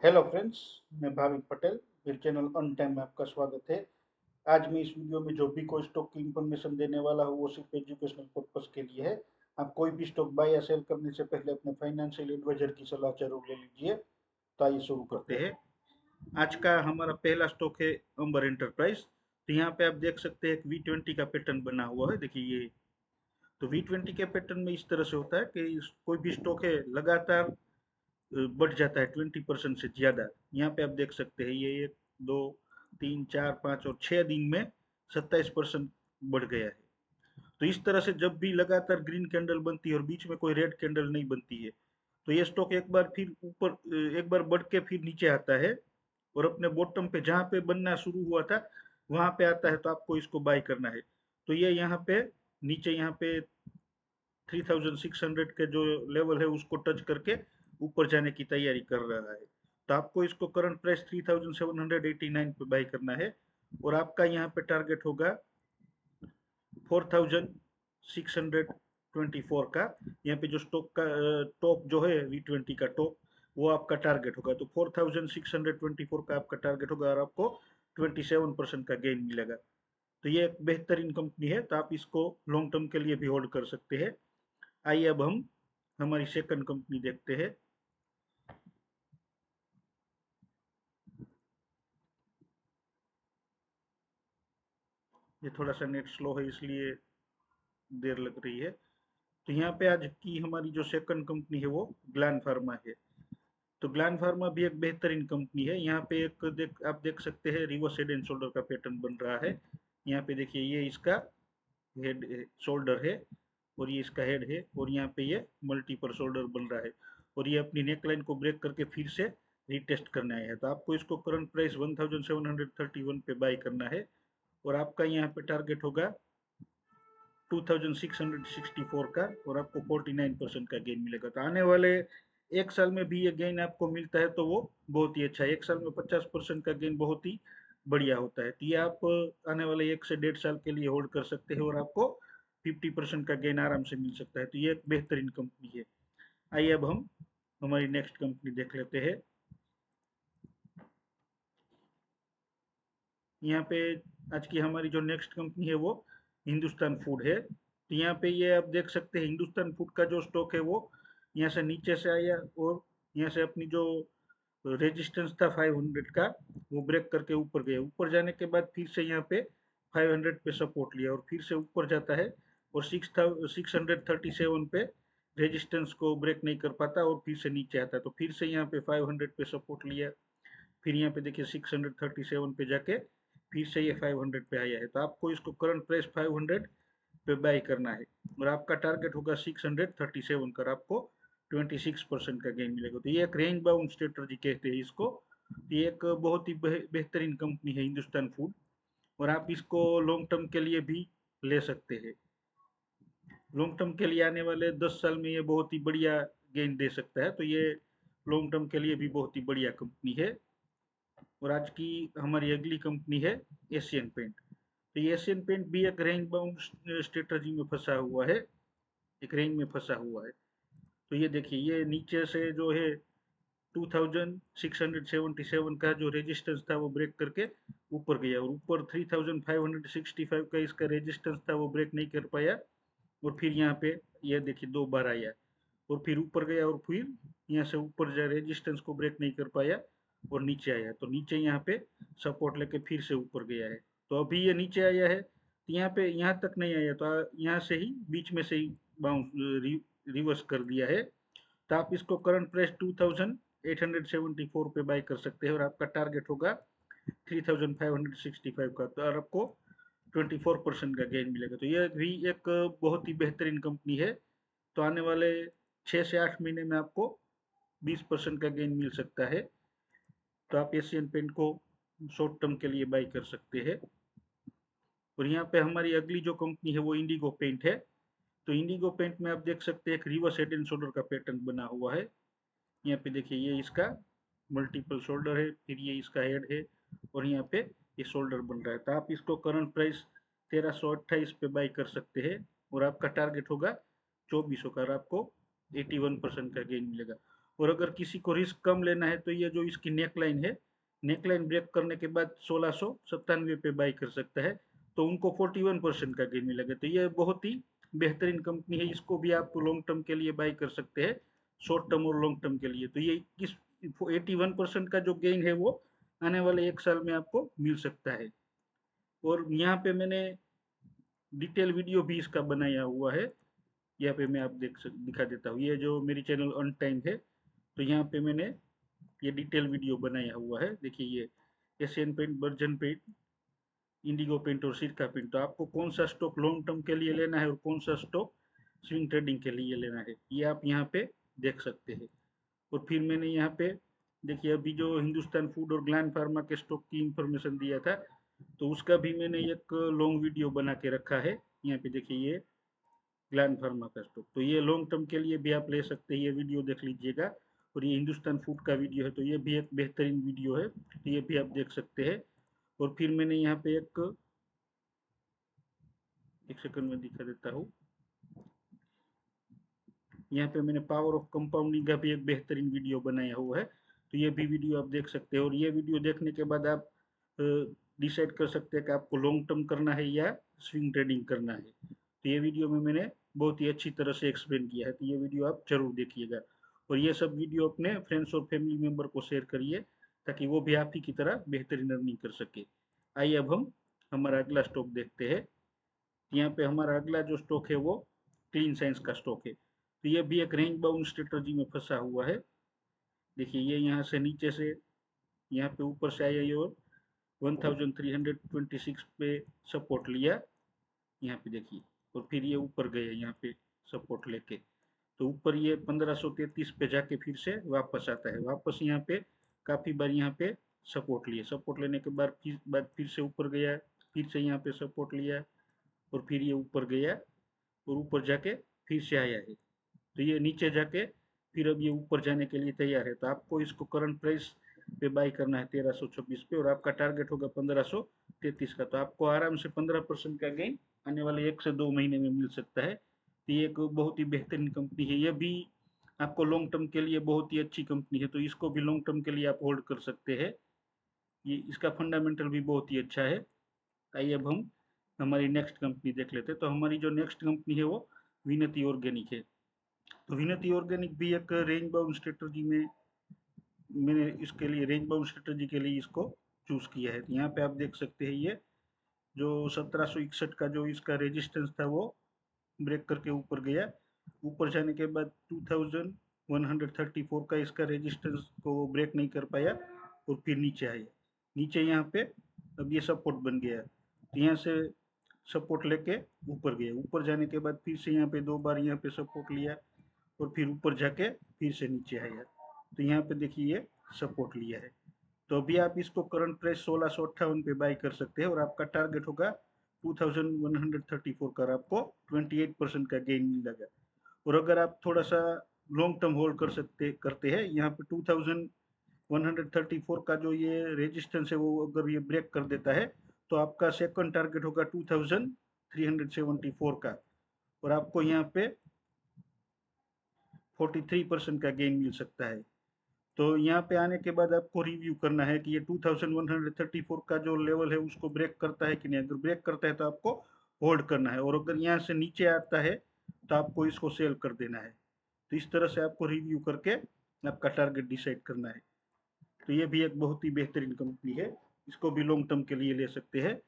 Hello friends, मैं भाविक पटेल। मेरे channel on time में आपका स्वागत है। आज मैं इस वीडियो में जो भी कोई स्टॉक की इंफॉर्मेशन देने वाला हूँ वो सिर्फ एजुकेशनल पर्पस के लिए है। आप कोई भी स्टॉक बाय या सेल करने से पहले अपने फाइनेंशियल एडवाइजर की सलाह जरूर ले लीजिए। तो आइए शुरू करते हैं। आज का हमारा पहला स्टॉक है अंबर एंटरप्राइज। तो यहाँ पे आप देख सकते हैं एक V20 का पैटर्न बना हुआ है। देखिए ये तो V20 के पैटर्न में इस तरह से होता है कि कोई भी स्टॉक है लगातार बढ़ जाता है 20% से ज्यादा। यहाँ पे आप देख सकते हैं ये 1 2 3 4 5 और 6 दिन में 27% बढ़ गया है। तो इस तरह से जब भी लगातार ग्रीन कैंडल बनती है और बीच में कोई रेड कैंडल नहीं बनती है तो ये स्टॉक एक बार फिर ऊपर एक बार बढ़ के फिर नीचे आता है और अपने बॉटम पे जहाँ पे बनना शुरू हुआ था वहां पे आता है। तो आपको इसको बाय करना है। तो ये यहाँ पे नीचे यहाँ पे 3600 के जो लेवल है उसको टच करके ऊपर जाने की तैयारी कर रहा है। तो आपको इसको करंट प्राइस 3789 पे बाई करना है और आपका यहाँ पे टारगेट होगा 4624 का। यहाँ पे जो स्टॉक का टॉप जो है V20 का टॉप वो आपका टारगेट होगा। तो 4624 का आपका टारगेट होगा और आपको 27% का गेन मिलेगा। तो ये एक बेहतरीन कंपनी है। तो आप इसको लॉन्ग टर्म के लिए भी होल्ड कर सकते हैं। आइए अब हम हमारी सेकंड कंपनी देखते हैं। ये थोड़ा सा नेट स्लो है इसलिए देर लग रही है। तो यहाँ पे आज की हमारी जो सेकंड कंपनी है वो ग्लैंड फार्मा है। तो ग्लैंड फार्मा भी एक बेहतरीन कंपनी है। यहाँ पे आप देख सकते हैं रिवर्स हेड एंड शोल्डर का पैटर्न बन रहा है। यहाँ पे देखिए ये इसका हेड शोल्डर है और ये इसका हेड है और यहाँ पे ये मल्टीपल शोल्डर बन रहा है और ये अपनी नेक लाइन को ब्रेक करके फिर से रीटेस्ट करने आया है। तो आपको इसको करंट प्राइस 1731 पे बाय करना है और आपका यहाँ पे टारगेट होगा 2664 का और आपको 49% का गेन मिलेगा। तो आने वाले एक साल में भी ये गेन आपको मिलता है तो वो बहुत ही अच्छा है। एक साल में 50% का गेन बहुत ही बढ़िया होता है। तो ये आप आने वाले 1 से 1.5 साल के लिए होल्ड कर सकते हैं और आपको 50% का गेन आराम से मिल सकता है। तो ये एक बेहतरीन कंपनी है। आइए अब हम हमारी नेक्स्ट कंपनी देख लेते हैं। यहाँ पे आज की हमारी जो नेक्स्ट कंपनी है वो हिंदुस्तान फूड है। तो यहाँ पे ये आप देख सकते हैं हिंदुस्तान फूड का जो स्टॉक है वो यहाँ से नीचे से आया और यहाँ से अपनी जो रेजिस्टेंस था 500 का वो ब्रेक करके ऊपर गया। ऊपर जाने के बाद फिर से यहाँ पे 500 पे सपोर्ट लिया और फिर से ऊपर जाता है और 637 पे रेजिस्टेंस को ब्रेक नहीं कर पाता और फिर से नीचे आता है। तो फिर से यहाँ पे 500 पे सपोर्ट लिया। फिर यहाँ पे देखिए 637 पे जाके फिर से ये 500 पे आया है। तो आपको इसको करंट प्राइस 500 पे बाय करना है और आपका टारगेट होगा 637 कर आपको 26% का गेन मिलेगा। तो ये एक रेंज बाउंड स्ट्रेटजी कहते हैं इसको। ये एक बहुत ही बेहतरीन कंपनी है हिंदुस्तान फूड और आप इसको लॉन्ग टर्म के लिए भी ले सकते हैं। लॉन्ग टर्म के लिए आने वाले 10 साल में ये बहुत ही बढ़िया गेन दे सकता है। तो ये लॉन्ग टर्म के लिए भी बहुत ही बढ़िया कंपनी है। और आज की हमारी अगली कंपनी है एशियन पेंट। तो ये एशियन पेंट भी एक रेंज बाउंड स्ट्रेटजी में फंसा हुआ है। एक रेंज में फंसा हुआ है। तो ये देखिए ये नीचे से जो है 2677 का जो रेजिस्टेंस था वो ब्रेक करके ऊपर गया और ऊपर 3565 का इसका रेजिस्टेंस था वो ब्रेक नहीं कर पाया और फिर यहाँ पे ये देखिए 2 बार आया और फिर ऊपर गया और फिर यहाँ से ऊपर जो रेजिस्टेंस को ब्रेक नहीं कर पाया और नीचे आया। तो नीचे यहाँ पे सपोर्ट लेके फिर से ऊपर गया है। तो अभी ये नीचे आया है तो यहाँ पे यहाँ तक नहीं आया तो यहाँ से ही बीच में से ही बाउंस रिवर्स कर दिया है। तो आप इसको करंट प्राइस 2874 पे बाय कर सकते हैं और आपका टारगेट होगा 3565 का। तो आपको 24% का गेन मिलेगा। तो ये भी एक बहुत ही बेहतरीन कंपनी है। तो आने वाले 6 से 8 महीने में आपको 20% का गेन मिल सकता है। तो आप एशियन पेंट को शॉर्ट टर्म के लिए बाई कर सकते हैं। और यहाँ पे हमारी अगली जो कंपनी है वो इंडिगो पेंट है। तो इंडिगो पेंट में आप देख सकते हैं एक रिवर्स हेड एंड शोल्डर का पैटर्न बना हुआ है। यहाँ पे देखिए ये इसका मल्टीपल शोल्डर है फिर ये इसका हेड है और यहाँ पे ये शोल्डर बन रहा है। तो आप इसको करंट प्राइस 1328 पे बाई कर सकते हैं और आपका टारगेट होगा 2400 का। आपको 81% का गेन मिलेगा। और अगर किसी को रिस्क कम लेना है तो ये जो इसकी नेकलाइन है, नेकलाइन ब्रेक करने के बाद 1697 पे बाई कर सकता है, तो उनको 41% का गेन मिलेगा। तो ये बहुत ही बेहतरीन कंपनी है, इसको भी आप लॉन्ग टर्म के लिए बाई कर सकते हैं, शॉर्ट टर्म और लॉन्ग टर्म के लिए। तो ये इस 81% का जो गेन है वो आने वाले 1 साल में आपको मिल सकता है। और यहाँ पे मैंने डिटेल वीडियो भी इसका बनाया हुआ है, यहाँ पे मैं आप दिखा देता हूँ। ये जो मेरी चैनल अन टाइम है, तो यहाँ पे मैंने ये डिटेल वीडियो बनाया हुआ है। देखिए ये Asian paint, Berger paint, Indigo paint और सिरका पेंट। तो आपको कौन सा स्टॉक लॉन्ग टर्म के लिए लेना है और कौन सा स्टॉक स्विंग ट्रेडिंग के लिए लेना है, ये आप यहाँ पे देख सकते हैं। और फिर मैंने यहाँ पे देखिए अभी जो हिंदुस्तान फूड और ग्लैंड फार्मा के स्टॉक की इंफॉर्मेशन दिया था, तो उसका भी मैंने एक लॉन्ग वीडियो बना के रखा है। यहाँ पे देखिए ये ग्लैंड फार्मा का स्टॉक, तो ये लॉन्ग टर्म के लिए भी आप ले सकते हैं, ये वीडियो देख लीजिएगा। और ये हिंदुस्तान फूड का वीडियो है, तो ये भी एक बेहतरीन वीडियो है, तो ये भी आप देख सकते हैं। और फिर मैंने यहाँ पे एक सेकंड में दिखा देता हूँ। यहाँ पे मैंने पावर ऑफ कंपाउंडिंग का भी एक बेहतरीन वीडियो बनाया हुआ है, तो ये भी वीडियो आप देख सकते हैं। और ये वीडियो देखने के बाद आप डिसाइड कर सकते हैं कि आपको लॉन्ग टर्म करना है या स्विंग ट्रेडिंग करना है। तो ये वीडियो में मैंने बहुत ही अच्छी तरह से एक्सप्लेन किया है, तो ये वीडियो आप जरूर देखिएगा। और ये सब वीडियो अपने फ्रेंड्स और फैमिली मेंबर को शेयर करिए, ताकि वो भी आप ही की तरह बेहतरीन अर्निंग कर सके। आइए अब हम हमारा अगला स्टॉक देखते हैं। यहाँ पे हमारा अगला जो स्टॉक है वो क्लीन साइंस का स्टॉक है। तो ये भी एक रेंज बाउंड स्ट्रेटजी में फंसा हुआ है। देखिए ये यहाँ से नीचे से यहाँ पे ऊपर से आया और 1326 पे सपोर्ट लिया, यहाँ पे देखिए। और फिर ये ऊपर गए यहाँ पे सपोर्ट लेके, तो ऊपर ये 1533 पे जाके फिर से वापस आता है। वापस यहाँ पे काफी बार यहाँ पे सपोर्ट लिए, सपोर्ट लेने के बाद फिर से ऊपर गया, फिर से यहाँ पे सपोर्ट लिया, और फिर ये ऊपर गया और ऊपर जाके फिर से आया है। तो ये नीचे जाके फिर अब ये ऊपर जाने के लिए तैयार है। तो आपको इसको करंट प्राइस पे बाई करना है 1326 पे, और आपका टारगेट होगा 1533 का। तो आपको आराम से 15% का गेन आने वाले 1 से 2 महीने में मिल सकता है। तो ये एक बहुत ही बेहतरीन कंपनी है, ये भी आपको लॉन्ग टर्म के लिए बहुत ही अच्छी कंपनी है, तो इसको भी लॉन्ग टर्म के लिए आप होल्ड कर सकते हैं। ये इसका फंडामेंटल भी बहुत ही अच्छा है। आइए अब हम हमारी नेक्स्ट कंपनी देख लेते हैं। तो हमारी जो नेक्स्ट कंपनी है वो विनती ऑर्गेनिक है। तो विनती ऑर्गेनिक भी एक रेंज बाउंड स्ट्रेटजी में, मैंने इसके लिए रेंज बाउंड स्ट्रेटजी के लिए इसको चूज किया है। तो यहाँ पे आप देख सकते हैं ये जो 1761 का जो इसका रेजिस्टेंस था वो ब्रेक करके ऊपर गया। ऊपर जाने के बाद 2134 का इसका रेजिस्टेंस को ब्रेक नहीं कर पाया और फिर नीचे आया। नीचे यहाँ पे अब ये सपोर्ट बन गया, तो यहाँ से सपोर्ट लेके ऊपर गया। ऊपर जाने के बाद फिर से यहाँ पे 2 बार यहाँ पे सपोर्ट लिया और फिर ऊपर जाके फिर से नीचे आया। तो यहाँ पे देखिए ये सपोर्ट लिया है। तो अभी आप इसको करंट प्राइस 1658 पे बाई कर सकते हैं, और आपका टारगेट होगा 2134 का, आपको 28% का गेन मिलेगा। और अगर आप थोड़ा सा लॉन्ग टर्म होल्ड करते हैं, यहाँ पे 2134 का जो ये रेजिस्टेंस है वो अगर ये ब्रेक कर देता है, तो आपका सेकंड टारगेट होगा 2374 का, और आपको यहाँ पे 43% का गेन मिल सकता है। तो यहाँ पे आने के बाद आपको रिव्यू करना है कि ये 2134 का जो लेवल है उसको ब्रेक करता है कि नहीं। अगर ब्रेक करता है तो आपको होल्ड करना है, और अगर यहाँ से नीचे आता है तो आपको इसको सेल कर देना है। तो इस तरह से आपको रिव्यू करके आपका टारगेट डिसाइड करना है। तो ये भी एक बहुत ही बेहतरीन कंपनी है, इसको भी लॉन्ग टर्म के लिए ले सकते हैं।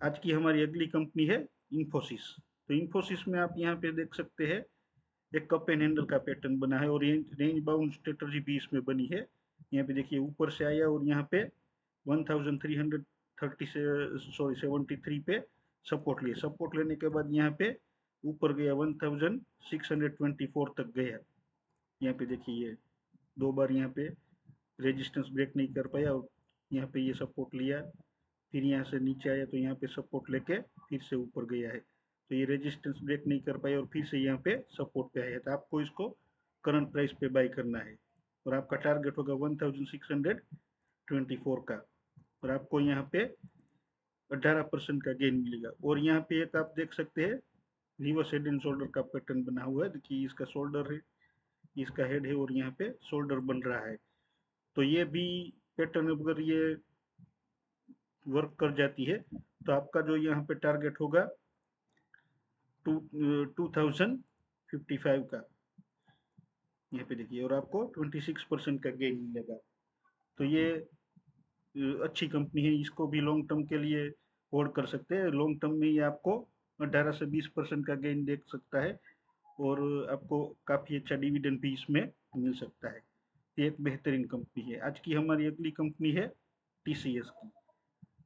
आज की हमारी अगली कंपनी है इन्फोसिस। तो इन्फोसिस में आप यहाँ पे देख सकते हैं एक कप एंड हैंडल का पैटर्न बना है, और रेंज बाउंड स्ट्रेटजी भी इसमें बनी है। यहाँ पे देखिए ऊपर से आया और यहाँ पे 1330 से सॉरी 73 पे सपोर्ट लिया। सपोर्ट लेने के बाद यहाँ पे ऊपर गया 1624 तक गया। यहाँ पे देखिए ये 2 बार यहाँ पे रेजिस्टेंस ब्रेक नहीं कर पाया, और यहाँ पे ये सपोर्ट लिया, फिर यहाँ से नीचे आया तो यहाँ पे सपोर्ट लेके फिर से ऊपर गया है। तो ये रेजिस्टेंस ब्रेक नहीं कर पाया और फिर से यहाँ पे सपोर्ट पे आया। तो आपको इसको करंट प्राइस पे बाई करना है, और आपका टारगेट होगा 1624 का, और आपको यहाँ पे 18% का गेन मिलेगा। और यहाँ पे एक आप देख सकते हैं रिवर्स हेड एंड शोल्डर का पैटर्न बना हुआ है। देखिए इसका शोल्डर है, इसका हेड है और यहाँ पे शोल्डर बन रहा है। तो ये भी पैटर्न अगर ये वर्क कर जाती है तो आपका जो यहाँ पे टारगेट होगा 2055 का, यहाँ पे देखिए, और आपको 26% का गेन मिलेगा। तो ये अच्छी कंपनी है, इसको भी लॉन्ग टर्म के लिए होल्ड कर सकते हैं। लॉन्ग टर्म में ये आपको 18 से 20% का गेन देख सकता है और आपको काफ़ी अच्छा डिविडेंड भी इसमें मिल सकता है। ये एक बेहतरीन कंपनी है। आज की हमारी अगली कंपनी है टीसीएस की।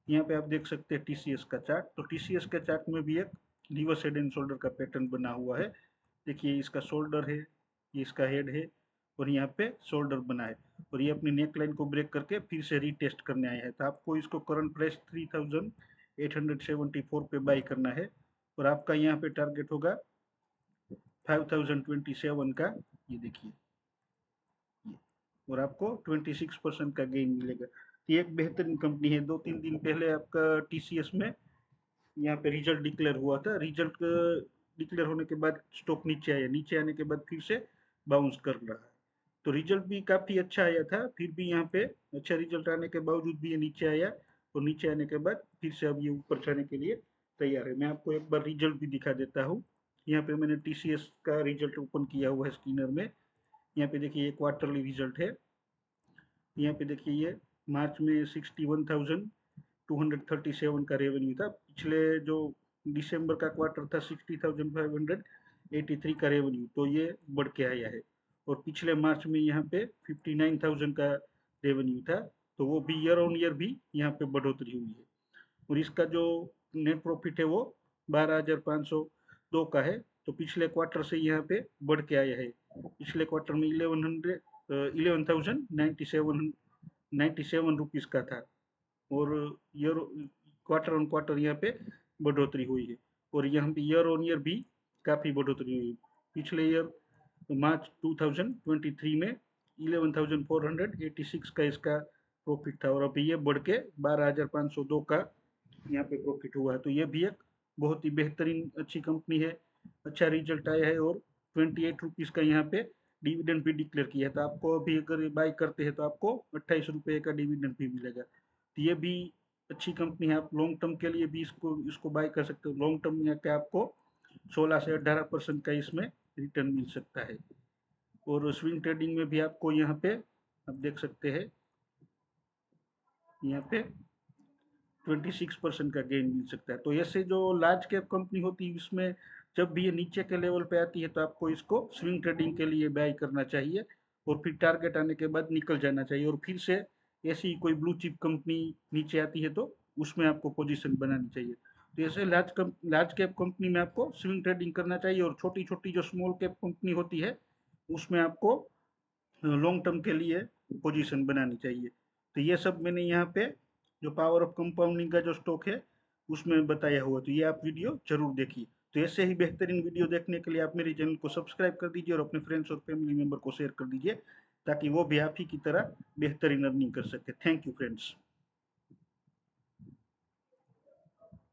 यहाँ पे आप देख सकते हैं टीसीएस का चार्ट। तो टीसीएस के चार्ट में भी एक रिवर्स हेड एंड शोल्डर का पैटर्न बना हुआ है। देखिए, इसका शोल्डर है, ये इसका हेड है और यहाँ पे शोल्डर बना है और ये अपनी नेक लाइन को ब्रेक करके फिर से रीटेस्ट करने आया है। तो आपको इसको करंट प्राइस 3874 पे बाई करना है और आपका यहाँ पे टारगेट होगा 5027 का। ये देखिए, और आपको 26% का गेन मिलेगा। ये एक बेहतरीन कंपनी है। 2-3 दिन पहले आपका टीसीएस में यहाँ पे रिजल्ट डिक्लेयर हुआ था। रिजल्ट डिक्लेयर होने के बाद स्टॉक नीचे आया, नीचे आने के बाद फिर से बाउंस कर रहा है। तो रिजल्ट भी काफ़ी अच्छा आया था, फिर भी यहाँ पे अच्छा रिजल्ट आने के बावजूद भी ये नीचे आया और नीचे आने के बाद फिर से अब ये ऊपर जाने के लिए तैयार है। मैं आपको एक बार रिजल्ट भी दिखा देता हूँ। यहाँ पे मैंने टीसीएस का रिजल्ट ओपन किया हुआ है स्कैनर में। यहाँ पे देखिए, ये क्वार्टरली रिजल्ट है। यहाँ पे देखिए, ये मार्च में 61,237 का रेवेन्यू था। पिछले जो दिसंबर का क्वार्टर था 60,583 का रेवेन्यू, तो ये बढ़ के आया है। और पिछले मार्च में यहाँ पे 59,000 का रेवेन्यू था, तो वो भी ईयर ऑन ईयर भी यहाँ पे बढ़ोतरी हुई है। और इसका जो नेट प्रॉफिट है वो 12,502 का है, तो पिछले क्वार्टर से यहाँ पे बढ़ के आया है। पिछले क्वार्टर में 11,97 रुपीज़ का था और ईयर क्वार्टर ऑन क्वार्टर यहाँ पे बढ़ोतरी हुई है और यहाँ पे ईयर ऑन ईयर भी काफ़ी बढ़ोतरी हुई है। पिछले ईयर मार्च 2023 में 11,486 का इसका प्रॉफिट था और अभी ये बढ़ के 12,502 का यहाँ पे प्रॉफिट हुआ है। तो ये भी एक बहुत ही बेहतरीन अच्छी कंपनी है। अच्छा रिजल्ट आया है और 28 रुपीज़ का यहाँ पे डिविडेंड भी डिक्लेयर किया है। तो आपको अभी अगर बाई करते हैं तो आपको 28 रुपये का डिविडेंड भी मिलेगा। तो ये भी अच्छी कंपनी है। आप लॉन्ग टर्म के लिए भी इसको इसको बाई कर सकते हो। लॉन्ग टर्म में क्या आपको 16 से 18% का इसमें रिटर्न मिल सकता है। और स्विंग ट्रेडिंग में भी आपको यहाँ पे आप देख सकते हैं, यहाँ पे 26% का गेन मिल सकता है। तो ऐसे जो लार्ज कैप कंपनी होती है, इसमें जब भी ये नीचे के लेवल पे आती है तो आपको इसको स्विंग ट्रेडिंग के लिए बाय करना चाहिए और फिर टारगेट आने के बाद निकल जाना चाहिए। और फिर से ऐसी कोई ब्लू चिप कंपनी नीचे आती है तो उसमें आपको पोजीशन बनानी चाहिए। तो ऐसे लार्ज कैप कंपनी में आपको स्विंग ट्रेडिंग करना चाहिए और छोटी छोटी जो स्मॉल कैप कंपनी होती है उसमें आपको लॉन्ग टर्म के लिए पोजीशन बनानी चाहिए। तो ये सब मैंने यहाँ पे जो पावर ऑफ कंपाउंडिंग का जो स्टॉक है उसमें बताया हुआ, तो ये आप वीडियो जरूर देखिए। तो ऐसे ही बेहतरीन वीडियो देखने के लिए आप मेरे चैनल को सब्सक्राइब कर दीजिए और अपने फ्रेंड्स और फैमिली मेंबर को शेयर कर दीजिए ताकि वो भी आप ही की तरह बेहतरीन अर्निंग कर सके। Thank you friends.